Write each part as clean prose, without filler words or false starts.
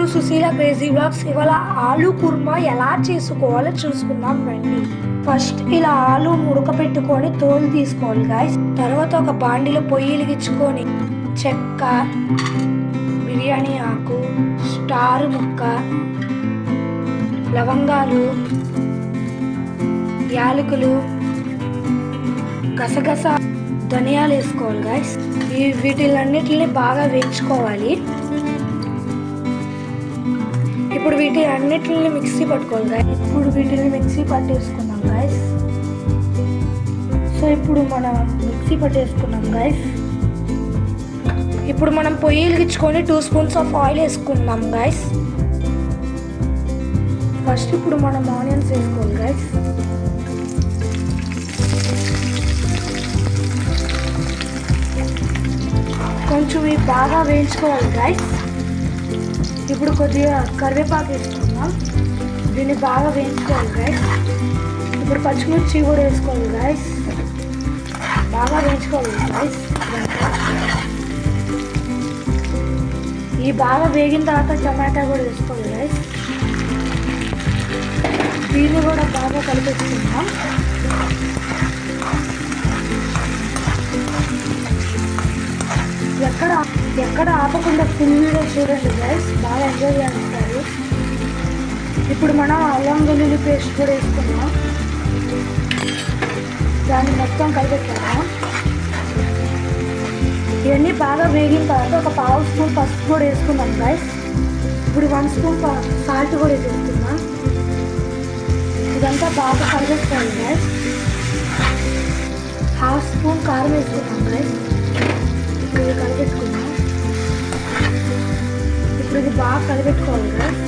To Susheela crazy vlogs. ఇవాళ ఆలు కుర్మా ఎలా చేసుకోవాలో చూసుకుందాం రండి. ఫస్ట్ ఇలా ఆలు ఉడకపెట్టుకొని తోలు తీసుకోవాలి గాయస్. తర్వాత ఒక బాండిలో పొయ్యి వెలిగించుకొని చెక్క, బిర్యానీ ఆకు, స్టార్ ముక్క, లవంగాలు, యాలకులు, గసగస, ధనియాలు వేసుకోవాలి గాయస్. వీటిలన్నిటిని బాగా వేయించుకోవాలి. ఇప్పుడు వీటి అన్నిటిని మిక్సీ పట్టుకోవాలి గాయస్. ఇప్పుడు వీటిని మిక్సీ పట్టేసుకున్నాం గాయస్. సో ఇప్పుడు మనం మిక్సీ పట్టేసుకున్నాం గాయస్. ఇప్పుడు మనం పొయ్యి వెలిగించుకొని 2 స్పూన్స్ ఆఫ్ ఆయిల్ వేసుకున్నాం గాయస్. ఫస్ట్ ఇప్పుడు మనం ఆనియన్స్ వేసుకోవాలి గాయస్. కొంచెం ఇవి బాగా వేయించుకోవాలి గాయస్. ఇప్పుడు కొద్దిగా కరివేపాకు వేసుకుందాం. దీన్ని బాగా వేయించుకోవాలి గాయస్. ఇప్పుడు పచ్చిమిర్చి కూడా వేసుకోవాలి గాయస్. బాగా వేయించుకోవాలి గాయస్. ఈ బాగా వేగిన తర్వాత టమాటా కూడా వేసుకోవాలి గాయస్. దీన్ని కూడా బాగా కలిపేసుకుందాం. ఎక్కడ ఆపకుండా ఫుల్ వీడియో చూడండి గైస్, బాగా ఎంజాయ్ చేస్తారు. ఇప్పుడు మనం అల్లం వెల్లుల్లి పేస్ట్ కూడా వేసుకున్నాం. దాన్ని మొత్తం కలిపెట్టాము. ఇవన్నీ బాగా వేగిన తర్వాత ఒక 1/2 స్పూన్ పసుపు కూడా వేసుకున్నాం గైస్. ఇప్పుడు 1 స్పూన్ సాల్ట్ కూడా వేసుకున్నాం. ఇదంతా బాగా కలిపెట్టుకోవాలి గైస్. 1/2 స్పూన్ కారం వేసుకున్నాం గైస్. ఇప్పుడు ఇది కలిపెట్టుకున్నాం. ఇప్పుడు ఇది బాగా కలిపెట్టుకోవాలి గైస్.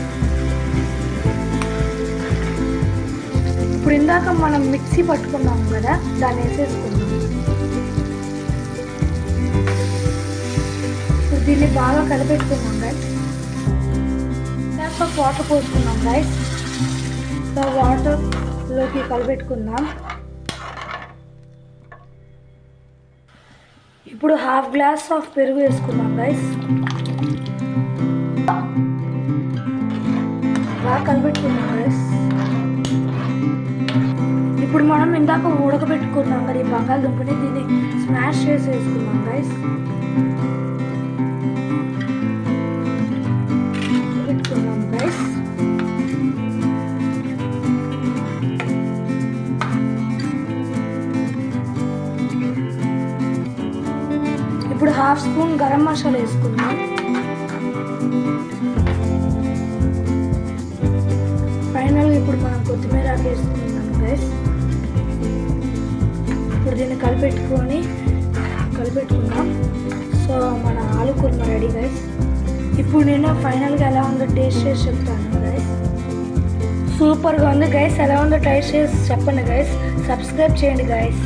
ఇప్పుడు ఇందాక మనం మిక్సీ పట్టుకున్నాం కదా, దాన్ని వేసేసుకున్నాం. ఇప్పుడు దీన్ని బాగా కలిపెట్టుకున్నాం గైస్. ఇందాక వాటర్ పోసుకున్నాం గైస్. వాటర్లోకి కలిపెట్టుకుందాం. ఇప్పుడు 1/2 గ్లాస్ ఆఫ్ పెరుగు వేసుకుందాం గైస్. బాగా కలిపెట్టుకుందాం గైస్. ఇప్పుడు మనం ఇందాక ఉడకబెట్టుకున్నాం కదా ఈ బంగాళదుంపని, దీన్ని స్మాష్ చేసి వేసుకుందాం గైస్. పెట్టుకున్నాం గైస్. ఇప్పుడు 1/2 స్పూన్ గరం మసాలా వేసుకుందాం. ఫైనల్ ఇప్పుడు మనం కొత్తిమీర వేసుకుందాం గైస్. ఇప్పుడు దీన్ని కలిపెట్టుకుందాం. సో మన ఆలు కుర్మా రెడీ గైస్. ఇప్పుడు నేను ఫైనల్గా ఎలా ఉందో టేస్ట్ చేసి చెప్తాను గైస్. సూపర్గా ఉంది గైస్. ఎలా ఉందో టేస్ట్ చేసి చెప్పండి గైస్. సబ్స్క్రైబ్ చేయండి గైస్.